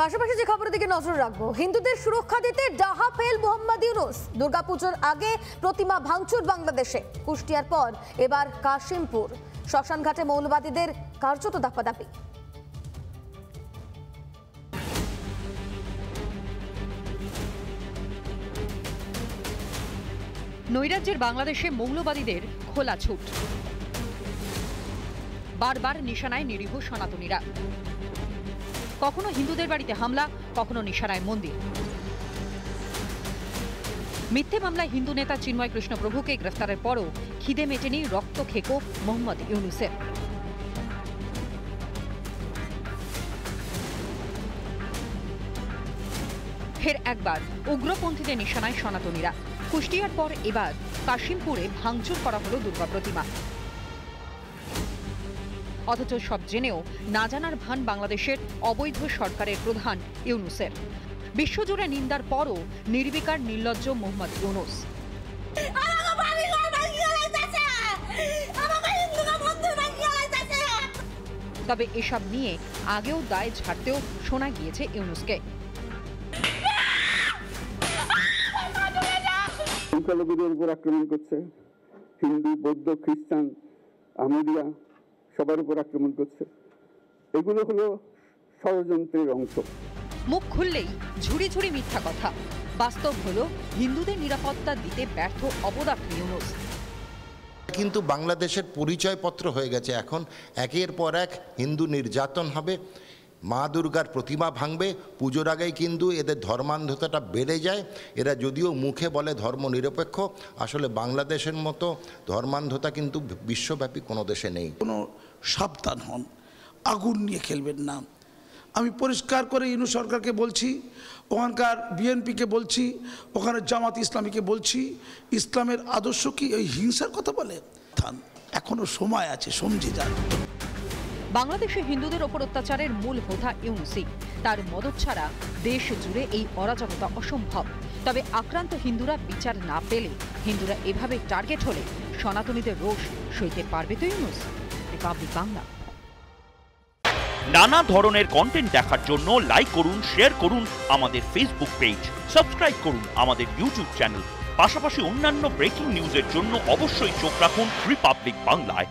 পাশাপাশি যে খবরের দিকে নজর রাখবো, হিন্দুদের সুরক্ষা দিতে ডাহা ফেল মোহাম্মদ ইউনূস। দুর্গাপুজোর আগে প্রতিমা ভাঙচুর বাংলাদেশে। কুষ্টিয়ার পর এবার কাশিমপুর। শ্মশানঘাটে মৌলবাদীদের কার্যত দাপাদাপি। নৈরাজ্যের বাংলাদেশে মৌলবাদীদের খোলা ছুট। বারবার নিশানায় নিরীহ সনাতনীরা। কখনো হিন্দুদের বাড়িতে হামলা, কখনো নিশানায় মন্দির। মিথ্যে মামলায় হিন্দু নেতা চিন্ময় কৃষ্ণ প্রভুকে গ্রেফতারের পরও খিদে মেটেনি রক্ত খেকো মোহাম্মদ ইউনূসের। ফের একবার উগ্রপন্থীদের নিশানায় সনাতনীরা। কুষ্টিয়ার পর এবার কাশিমপুরে ভাঙচুর করা হলো দুর্গা প্রতিমা। অথচ সব জেনেও না জানার ভান বাংলাদেশের অবৈধ সরকারের প্রধান ইউনূসের। বিশ্বজুড়ে নিন্দার পরও নির্বিকার নির্লজ্জ মোহাম্মদ ইউনূস। তবে এসব নিয়ে আগেও দায় ঝাড়তেও শোনা গিয়েছে ইউনূসকে। সংখ্যালঘুদের উপর আক্রমণ করছে, হিন্দু, বৌদ্ধ, খ্রিস্টান, আহমদিয়া সবার উপর আক্রমণ করছে। এগুলো হলো ষড়যন্ত্রের অংশ। মুখ খুললেই ঝুড়ি ঝুড়ি মিথ্যা কথা। বাস্তব হলো হিন্দুদের নিরাপত্তা দিতে ব্যর্থ অপদার্থ ইউনূস। কিন্তু বাংলাদেশের পরিচয়পত্র হয়ে গেছে এখন। একের পর এক হিন্দু নির্যাতন হবে, মা দুর্গার প্রতিমা ভাঙবে, পুজোর আগেই কিন্তু এদের ধর্মান্ধতাটা বেড়ে যায়। এরা যদিও মুখে বলে ধর্মনিরপেক্ষ, আসলে বাংলাদেশের মতো ধর্মান্ধতা কিন্তু বিশ্বব্যাপী কোনো দেশে নেই। কোনো সাবধান হন, আগুন নিয়ে খেলবেন না। আমি পরিষ্কার করে ইউনূস সরকারকে বলছি, ওখানকার বিএনপিকে বলছি, ওখানে জামাত ইসলামীকে বলছি, ইসলামের আদর্শ কি এই হিংসার কথা বলে? এখনো সময় আছে, সমঝে যান। বাংলাদেশে হিন্দুদের ওপর অত্যাচারের মূল হোতা ইউনূসই। তার মদত ছাড়া দেশ জুড়ে এই অরাজকতা অসম্ভব। তবে আক্রান্ত হিন্দুরা বিচার না পেলে, হিন্দুরা এভাবে টার্গেট হলে সনাতনীদের রোষ সইতে পারবে তো ইউনূস? রিপাবলিক বাংলা। নানা ধরনের কন্টেন্ট দেখার জন্য লাইক করুন, শেয়ার করুন আমাদের ফেসবুক পেজ, সাবস্ক্রাইব করুন আমাদের ইউটিউব চ্যানেল। পাশাপাশি অন্যান্য ব্রেকিং নিউজের জন্য অবশ্যই চোখ রাখুন রিপাবলিক বাংলায়।